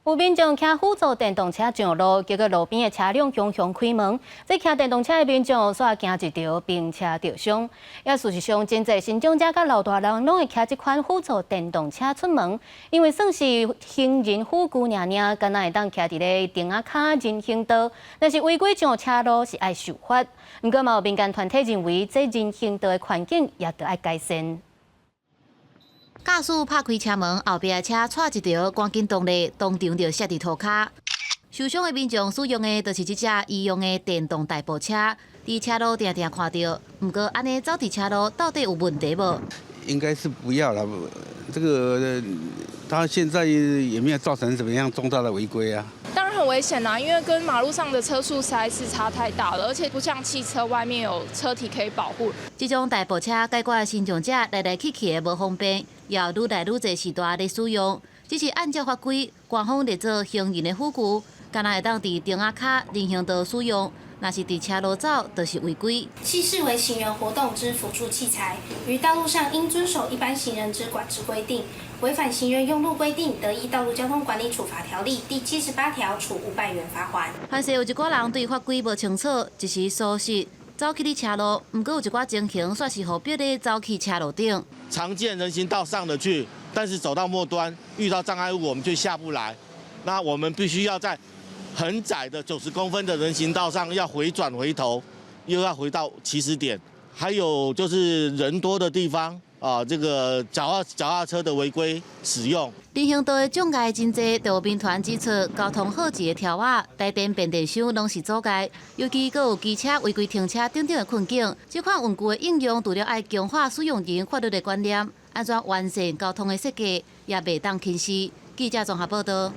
有民众骑辅助电动车上路，结果路边的车辆汹汹开门，这骑电动车的民众煞惊一条，并且受伤。也事实上，真侪新庄者甲老大人拢会骑这款辅助电动车出门，因为算是行人辅具尔，敢若会当骑伫咧顶仔卡人行道，但是违规上车路是爱受罚。不过嘛，有民间团体认为，这人行道的环境也得爱改善。 驾驶拍开车门，后壁的车踹一条，赶紧动力，当场就摔伫涂骹。受伤的民众使用的就是这只医用的电动代步车，伫车路定定看到。不过，安尼走伫车路到底有问题无？应该是不要了，这个他现在也没有造成怎么样重大的违规啊。 当然很危险啦，因为跟马路上的车速实在是差太大了，而且不像汽车外面有车体可以保护。这种代步车解决新庄者来来去去的无方便，也愈来愈侪时代咧使用。只是按照法规，官方列做行人的辅具，敢若会当伫顶仔卡人行道使用。 若是伫车路走，就是违规。系视为行人活动之辅助器材，于道路上应遵守一般行人之管制规定。违反行人用路规定，得依《道路交通管理处罚条例》第78条处500元罚款。还是有一寡人对法规无清楚，一时疏失，走去哩车路。不过有一寡情形算是互逼咧走去车路顶。常见人行道上得去，但是走到末端遇到障碍物，我们就下不来。那我们必须要在 很窄的90公分的人行道上，要回转回头，又要回到起始点。还有就是人多的地方啊，这个脚踏车的违规使用。人行道的障碍真多，道边团指出，交通号志的条仔、台电变电箱拢是阻碍，尤其阁有机车违规停车等等的困境。这款文具的应用，除了爱强化使用人法律的观念，安怎完善交通的设计，也袂当轻视。记者综合报道。